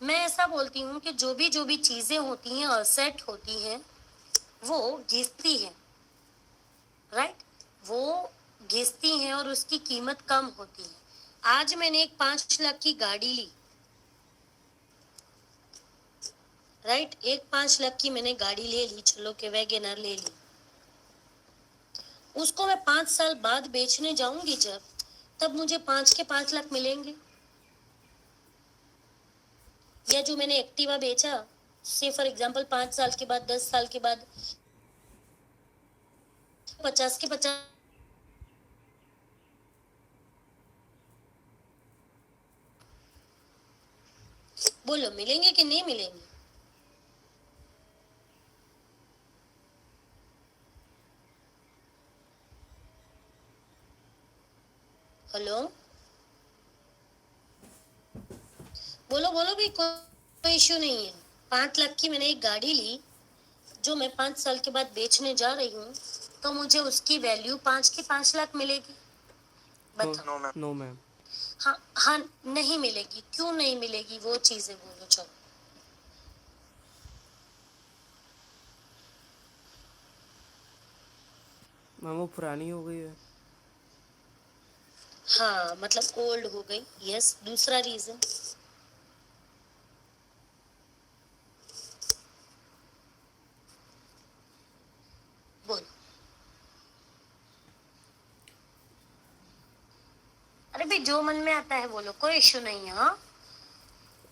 मैं ऐसा बोलती हूँ कि जो भी चीजें होती हैं, असेट होती हैं, वो घिसती है, राइट। वो घिसती हैं और उसकी कीमत कम होती है। आज मैंने एक 5 लाख की गाड़ी ली, राइट। एक 5 लाख की मैंने गाड़ी ले ली, चलो के वैगनर ले ली। उसको मैं 5 साल बाद बेचने जाऊंगी जब, तब मुझे 5 के 5 लाख मिलेंगे। या जो मैंने एक्टिवा बेचा, से फॉर एग्जांपल 5 साल के बाद, 10 साल के बाद 50 के 50 बोलो मिलेंगे कि नहीं मिलेंगे? हेलो, बोलो बोलो भी, कोई इश्यू नहीं है। 5 लाख की मैंने एक गाड़ी ली जो मैं 5 साल के बाद बेचने जा रही हूँ, तो मुझे उसकी वैल्यू 5 के 5 लाख मिलेगी। बताओ। No ma'am. No ma'am. हाँ हाँ, नहीं मिलेगी। क्यों नहीं मिलेगी? वो चीजें बोलो। चलो मैम वो पुरानी हो गई है। हाँ, मतलब ओल्ड हो गई। यस, दूसरा रीजन। बोलो। अरे भाई, जो मन में आता है बोलो, कोई इश्यू नहीं है। हाँ,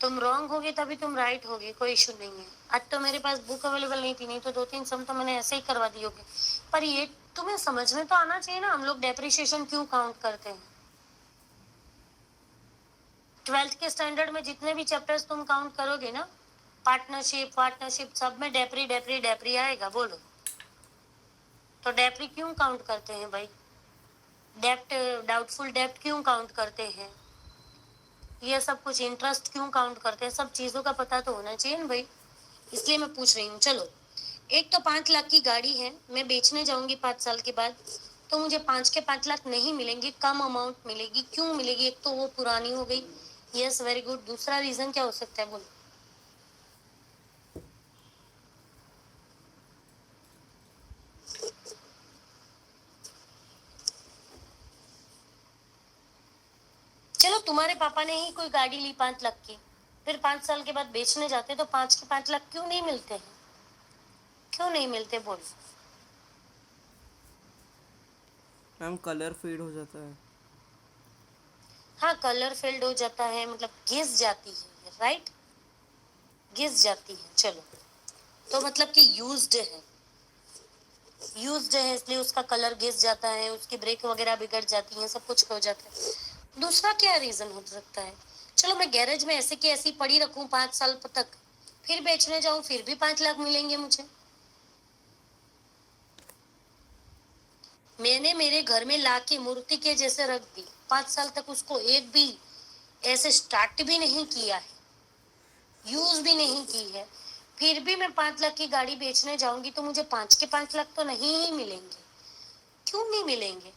तुम रॉन्ग होगे तभी तुम राइट होगे, कोई इश्यू नहीं है। आज तो मेरे पास बुक अवेलेबल नहीं थी, नहीं तो 2-3 सम तो मैंने ऐसे ही करवा दी होगी। पर ये तुम्हें समझ में तो आना चाहिए ना, हम लोग डेप्रिसिएशन क्यों काउंट करते हैं। 12th के स्टैंडर्ड में जितने भी चैप्टर्स तुम काउंट करोगे ना, पार्टनरशिप सब में डेप्री डेप्री डेप्री आएगा। बोलो, तो डेप्री क्यों काउंट करते हैं भाई? डेप्ट, डाउटफुल डेप्ट क्यों काउंट करते हैं? ये सब कुछ इंटरेस्ट क्यों काउंट करते हैं? सब चीजों का पता तो होना चाहिए ना भाई, इसलिए मैं पूछ रही हूँ। चलो, एक तो 5 लाख की गाड़ी है, मैं बेचने जाऊंगी 5 साल के बाद, तो मुझे 5 के 5 लाख नहीं मिलेंगे, कम अमाउंट मिलेगी। क्यों मिलेगी? एक तो वो पुरानी हो गई। Yes, very good. दूसरा रीजन क्या हो सकता है? बोलो। चलो, तुम्हारे पापा ने ही कोई गाड़ी ली 5 लाख की, फिर 5 साल के बाद बेचने जाते तो 5 के 5 लाख क्यों नहीं मिलते हैं? क्यों नहीं मिलते? बोलो। मैम कलर फेड हो जाता है। हाँ, कलर फेल्ड हो जाता है, मतलब घिस जाती है, राइट। घिस जाती है। चलो, तो मतलब कि यूज्ड है, इसलिए उसका कलर घिस जाता है, उसकी ब्रेक वगैरह बिगड़ जाती है, सब कुछ हो जाता है। दूसरा क्या रीजन हो सकता है? चलो, मैं गैरेज में ऐसे की ऐसी पड़ी रखूं 5 साल तक, फिर बेचने जाऊं, फिर भी 5 लाख मिलेंगे मुझे। मैंने मेरे घर में लाके मूर्ति के जैसे रख दी, 5 साल तक उसको एक भी ऐसे स्टार्ट भी नहीं किया है, यूज भी नहीं की है, फिर भी मैं 5 लाख की गाड़ी बेचने जाऊंगी तो मुझे 5 के 5 लाख तो नहीं ही मिलेंगे। क्यों नहीं मिलेंगे?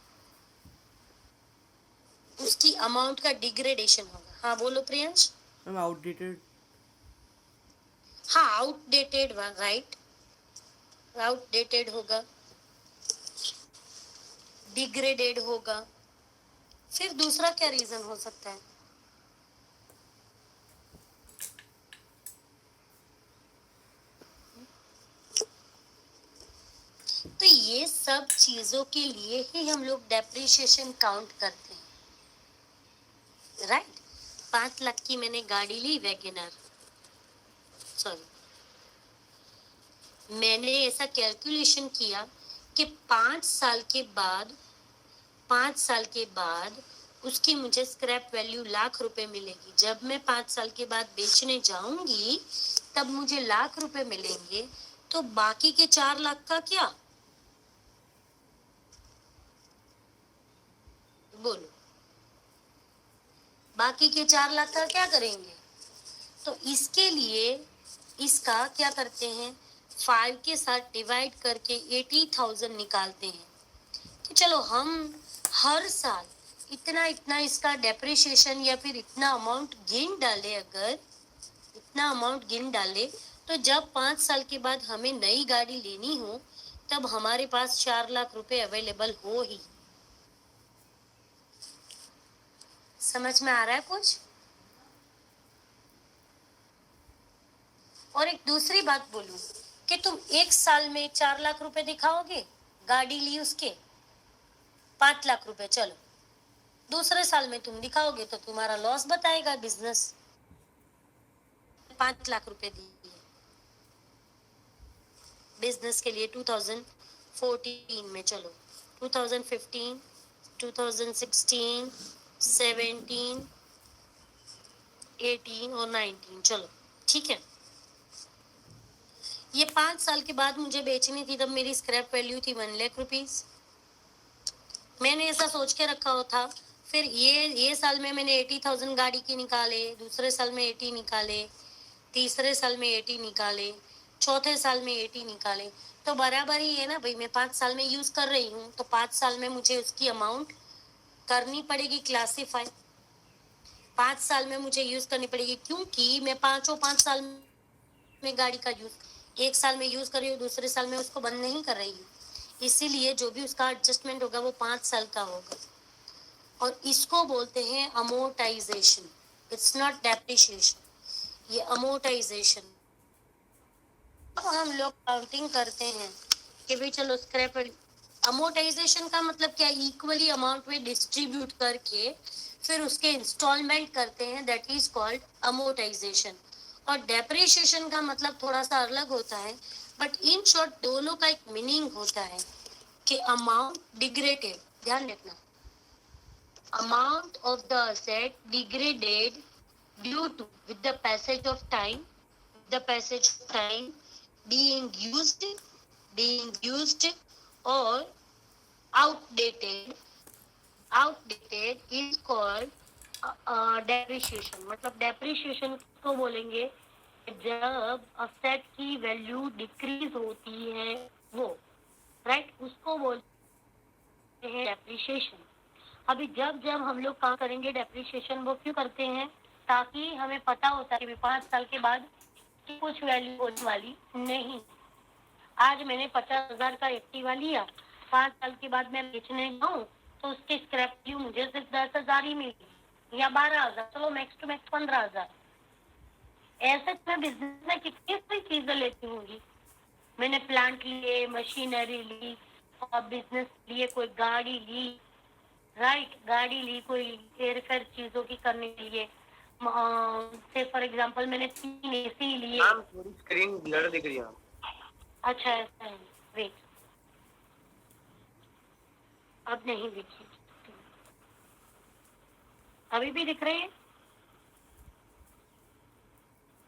उसकी अमाउंट का डिग्रेडेशन होगा। हाँ बोलो प्रियंश। Ma'am outdated. हाँ, आउटडेटेड, राइट, आउटडेटेड होगा, डिग्रेडेड होगा। फिर दूसरा क्या रीजन हो सकता है? तो ये सब चीजों के लिए ही हम लोग डेप्रिसिएशन काउंट करते हैं, राइट। 5 लाख की मैंने गाड़ी ली, वैगनर, सॉरी, मैंने ऐसा कैलकुलेशन किया कि 5 साल के बाद उसकी मुझे स्क्रैप वैल्यू ₹1,00,000 मिलेगी। जब मैं 5 साल के बाद बेचने जाऊंगी तब मुझे ₹1,00,000 मिलेंगे। तो बाकी के 4 लाख का क्या? बोलो, बाकी के 4 लाख का क्या करेंगे? तो इसके लिए इसका क्या करते हैं, 5 के साथ डिवाइड करके 80,000 निकालते हैं कि चलो हम हर साल इतना इतना इसका डेप्रिसिएशन या फिर इतना अमाउंट गिन डाले। अगर इतना अमाउंट गिन डाले तो जब 5 साल के बाद हमें नई गाड़ी लेनी हो तब हमारे पास 4 लाख रुपए अवेलेबल हो ही। समझ में आ रहा है कुछ? और एक दूसरी बात बोलूं कि तुम एक साल में 4 लाख रुपए दिखाओगे, गाड़ी ली उसके 5 लाख रुपए, चलो दूसरे साल में तुम दिखाओगे तो तुम्हारा लॉस बताएगा बिजनेस। 5 लाख रुपए दिए बिजनेस के लिए 2014 में, चलो 2015, 2016, 17, 18 और 19, चलो ठीक है। ये 5 साल के बाद मुझे बेचनी थी, तब मेरी स्क्रैप वैल्यू थी 1,00,000 रुपीज। मैंने ऐसा सोच के रखा हो था। फिर ये साल में मैंने 80,000 गाड़ी की निकाले, दूसरे साल में 80 निकाले, तीसरे साल में 80 निकाले, चौथे साल में 80 निकाले। तो बराबर ही है ना भाई, मैं 5 साल में यूज कर रही हूँ तो 5 साल में मुझे उसकी अमाउंट करनी पड़ेगी क्लासीफाई। 5 साल में मुझे यूज करनी पड़ेगी क्योंकि मैं 5 साल में गाड़ी का यूज एक साल में यूज कर रही हूँ, दूसरे साल में उसको बंद नहीं कर रही हूँ। इसीलिए जो भी उसका एडजस्टमेंट होगा वो 5 साल का होगा। और इसको बोलते हैं अमोर्टाइजेशन, इट्स नॉट डेप्रिसिएशन, ये अमोर्टाइजेशन। अब हम लोग काउंटिंग करते हैं कि भाई चलो स्क्रैप, अमोर्टाइजेशन का मतलब क्या, इक्वली अमाउंट में डिस्ट्रीब्यूट करके फिर उसके इंस्टॉलमेंट करते हैं, दैट इज कॉल्ड अमोर्टाइजेशन। और डेप्रिसिएशन का मतलब थोड़ा सा अलग होता है, बट इन शॉर्ट दोनों का एक मीनिंग होता है कि अमाउंट डिग्रेडेड, ध्यान रखना, amount of the asset degraded due to with the passage of time, being used or outdated is called depreciation। मतलब depreciation को बोलेंगे जब asset की वैल्यू डिक्रीज होती है, वो राइट, उसको बोलते हैं depreciation। अभी जब जब हम लोग काम करेंगे डेप्रिसिएशन, वो क्यों करते हैं, ताकि हमें पता होता है कि 5 साल के बाद कुछ वैल्यू होने वाली नहीं। आज मैंने 50,000 का एक्टिवा लिया, 5 साल के बाद मैं बेचने जाऊँ तो उसकी स्क्रैप वैल्यू मुझे सिर्फ 10,000 ही मिलेगी या 12,000, चलो मैक्स टू मैक्स 15,000। ऐसे मैं बिजनेस में कितनी सारी चीजें लेती होंगी। मैंने प्लांट लिए, मशीनरी ली, और बिजनेस लिए कोई गाड़ी ली, राइट, गाड़ी ली कोई हेर फेर चीजों की करने के लिए। से फॉर एग्जांपल मैंने 3 एसी लिए। थोड़ी स्क्रीन ब्लर दिख रही है। अच्छा ऐसा है, वेट, अब नहीं दिखी, अभी भी दिख रही है?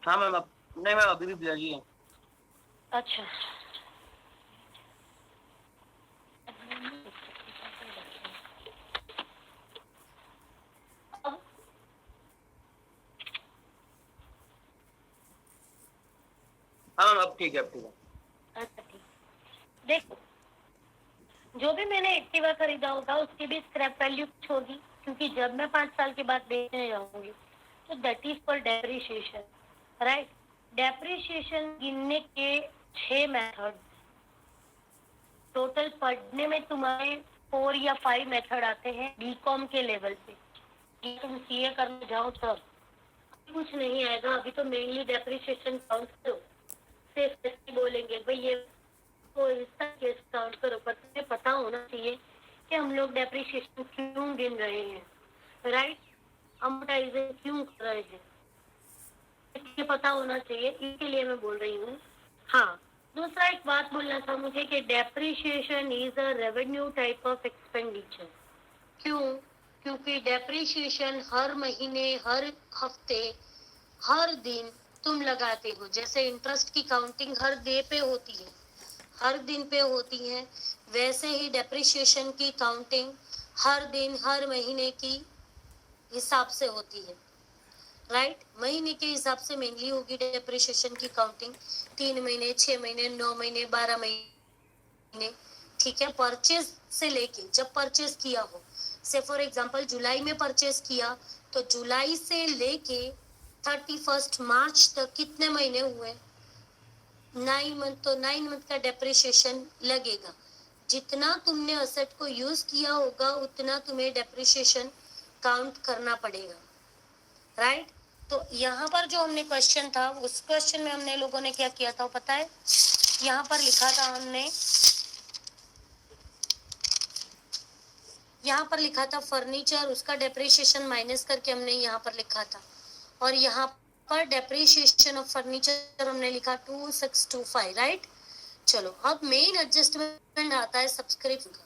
हाँ मैम, नहीं मैम अभी भी ब्लर ही है। अच्छा, हाँ मैम अब ठीक है, अब ठीक है। अच्छा ठीक। देखो, जो भी मैंने एक्टिवा खरीदा होगा उसकी भी स्क्रैप वैल्यू कुछ होगी, क्योंकि जब मैं 5 साल के बाद बेचने जाऊंगी तो that is for depreciation, right. Depreciation गिनने के 6 मेथड, टोटल पढ़ने में तुम्हारे 4 या 5 मेथड आते हैं बीकॉम के लेवल पे। ये तुम सीए करने जाओ तब कुछ नहीं आएगा। अभी तो मेनली डेप्रिसिएशन काउंट करो, सिर्फ ऐसे बोलेंगे भाई ये तो इसका केस काउंट करो, पर तुम्हें पता होना चाहिए कि हम लोग डेप्रिसिएशन क्यों गिन रहे हैं, राइट, अमोर्टाइजिंग क्यों कर रहे हैं, ये पता होना चाहिए, इसके लिए मैं बोल रही हूँ। हाँ, दूसरा एक बात बोलना था मुझे कि depreciation is a revenue type of expenditure. क्यों? क्योंकि डेप्रिसिएशन हर महीने, हर हफ्ते, हर दिन तुम लगाते हो। जैसे इंटरेस्ट की काउंटिंग हर डे पे होती है, हर दिन पे होती है, वैसे ही डेप्रिसिएशन की काउंटिंग हर दिन, हर महीने की हिसाब से होती है, राइट। महीने के हिसाब से मेनली होगी डेप्रिसिएशन की काउंटिंग, 3 महीने, 6 महीने, 9 महीने, 12 महीने, ठीक है। परचेज से लेके जब परचेज किया हो, से फॉर एग्जांपल जुलाई में परचेज किया तो जुलाई से लेके 31 मार्च तक कितने महीने हुए? 9 मंथ, तो 9 मंथ का डेप्रिसिएशन लगेगा। जितना तुमने असेट को यूज किया होगा उतना तुम्हें डेप्रिसिएशन काउंट करना पड़ेगा, राइट। तो यहाँ पर जो हमने क्वेश्चन था, उस क्वेश्चन में हमने लोगों ने क्या किया था पता है? यहाँ पर लिखा था हमने, यहाँ पर लिखा था फर्नीचर, उसका डेप्रिसिएशन माइनस करके हमने यहाँ पर लिखा था, और यहाँ पर डेप्रिसिएशन ऑफ फर्नीचर हमने लिखा 2625, राइट। चलो अब मेन एडजस्टमेंट आता है सब्सक्रिप्शन का।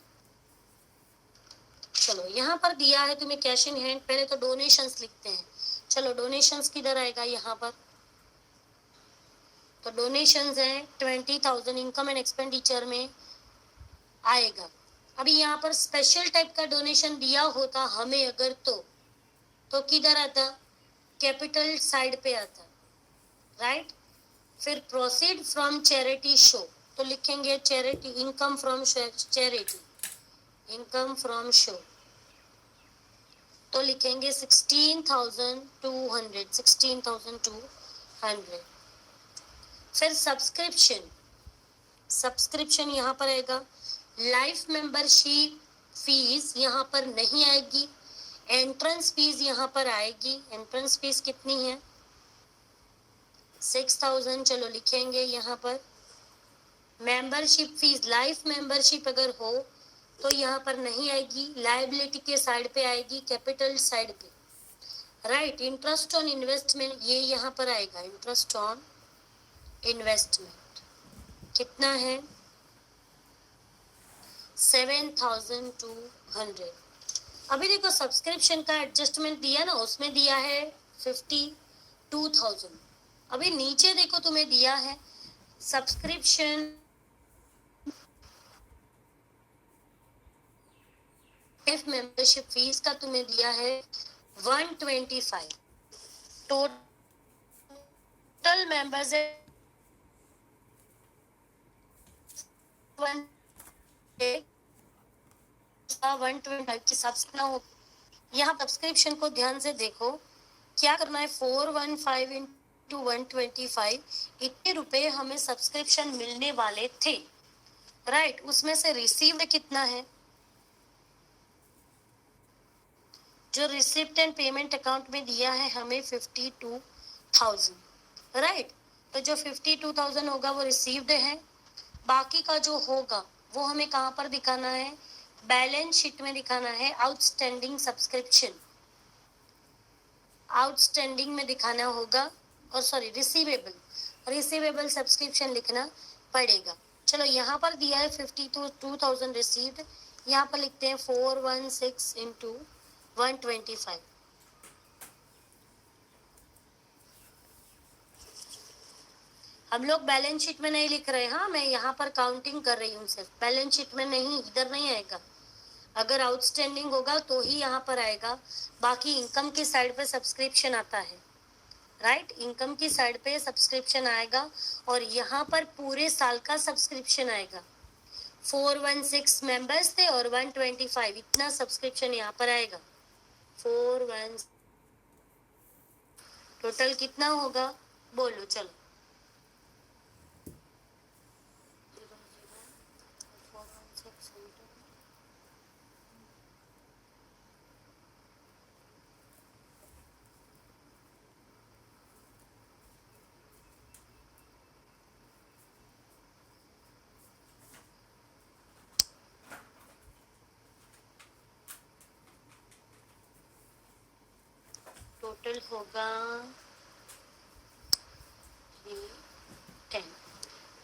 चलो यहाँ पर दिया है तुम्हें कैश इन हैंड, पहले तो डोनेशंस लिखते हैं। चलो डोनेशंस किधर आएगा? यहाँ पर तो डोनेशंस है 20,000 इनकम एंड एक्सपेंडिचर में आएगा। अभी यहाँ पर स्पेशल टाइप का डोनेशन दिया होता हमें अगर तो किधर आता? कैपिटल साइड पे आता, राइट। फिर प्रोसीड फ्रॉम चैरिटी शो, तो लिखेंगे charity, income from charity, income from show, तो लिखेंगे 16,200, 16,200। फिर सब्सक्रिप्शन, सब्सक्रिप्शन यहाँ पर आएगा। लाइफ मेंबरशिप फीस यहाँ पर नहीं आएगी, एंट्रेंस फीस यहाँ पर आएगी। एंट्रेंस फीस कितनी है? 6,000, चलो लिखेंगे यहाँ पर। मेंबरशिप फीस, लाइफ मेंबरशिप अगर हो तो यहाँ पर नहीं आएगी, लायबिलिटी के साइड पे आएगी, कैपिटल साइड पे, राइट। इंटरेस्ट ऑन इन्वेस्टमेंट ये यहाँ पर आएगा, इंटरेस्ट ऑन इन्वेस्टमेंट कितना है? 7,200। अभी देखो सब्सक्रिप्शन का एडजस्टमेंट दिया ना, उसमें दिया है 52,000। अभी नीचे देखो तुम्हें दिया है सब्सक्रिप्शन मेंबरशिप फीस का तुम्हें दिया है 125। टोटल मेंबर्स है 125 के हिसाब से ना हो। यहाँ सब्सक्रिप्शन को ध्यान से देखो, क्या करना है? 415 इंटू 125, इतने रुपए हमें सब्सक्रिप्शन मिलने वाले थे, राइट। उसमें से रिसीव्ड कितना है? जो रिसिप्ट एंड पेमेंट अकाउंट में दिया है हमें 52,000, राइट। तो जो 52,000 होगा वो रिसीव्ड है, बाकी का जो होगा वो हमें कहाँ पर दिखाना है? बैलेंस शीट में दिखाना है। आउटस्टैंडिंग सब्सक्रिप्शन, आउटस्टैंडिंग में दिखाना होगा, और सॉरी रिसीवेबल सब्सक्रिप्शन लिखना पड़ेगा। चलो यहाँ पर दिया है 52,000 रिसीव्ड, यहाँ पर लिखते हैं 416 इंटू 125। हम लोग बैलेंस शीट में नहीं लिख रहे, हाँ, मैं यहाँ पर काउंटिंग कर रही हूँ सिर्फ, बैलेंस शीट में नहीं, इधर नहीं आएगा। अगर आउटस्टैंडिंग होगा तो ही यहाँ पर आएगा, बाकी इनकम की साइड पे सब्सक्रिप्शन आता है, राइट। इनकम की साइड पे सब्सक्रिप्शन आएगा, और यहाँ पर पूरे साल का सब्सक्रिप्शन आएगा। 416 मेंबर्स थे और 125, इतना सब्सक्रिप्शन यहाँ पर आएगा। 41 टोटल कितना होगा? बोलो चलो। टोटल होगा 10,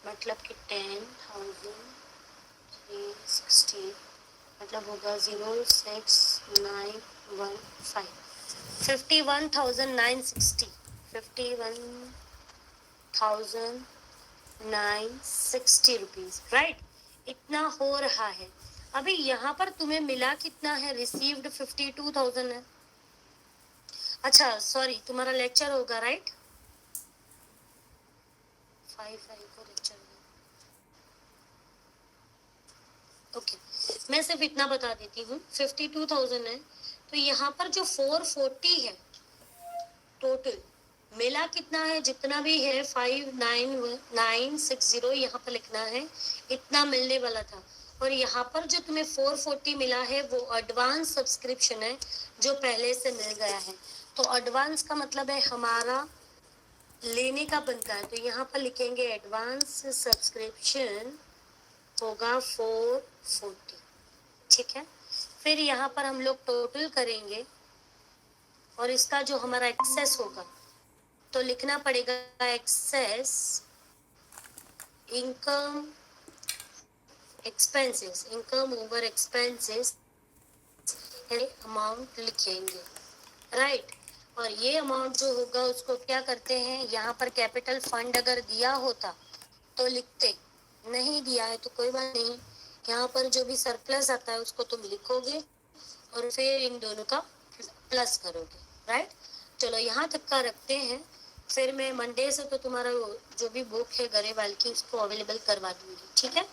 मतलब कि 10,360 मतलब होगा 06915 51,960 51,960 रुपीज, राइट। इतना हो रहा है। अभी यहाँ पर तुम्हें मिला कितना है? रिसीव्ड 52,000 है। अच्छा सॉरी, तुम्हारा लेक्चर होगा राइट, 5 को लेक्चर होगा। ओके, मैं सिर्फ इतना बता देती हूँ, 52,000 है तो यहाँ पर जो 440 है टोटल, मिला कितना है? जितना भी है 59960 यहाँ पर लिखना है, इतना मिलने वाला था। और यहाँ पर जो तुम्हें 440 मिला है वो एडवांस सब्सक्रिप्शन है जो पहले से मिल गया है। तो एडवांस का मतलब है हमारा लेने का बनता है, तो यहाँ पर लिखेंगे एडवांस सब्सक्रिप्शन होगा 440, ठीक है। फिर यहाँ पर हम लोग टोटल करेंगे और इसका जो हमारा एक्सेस होगा तो लिखना पड़ेगा excess income expenses, income over expenses amount लिखेंगे, राइट। और ये अमाउंट जो होगा उसको क्या करते हैं, यहाँ पर कैपिटल फंड अगर दिया होता तो लिखते, नहीं दिया है तो कोई बात नहीं, यहाँ पर जो भी सरप्लस आता है उसको तुम लिखोगे और फिर इन दोनों का प्लस करोगे, राइट। चलो यहाँ तक का रखते हैं, फिर मैं मंडे से तो तुम्हारा जो भी बुक है गरेवाल की उसको अवेलेबल करवा दूंगी, ठीक है।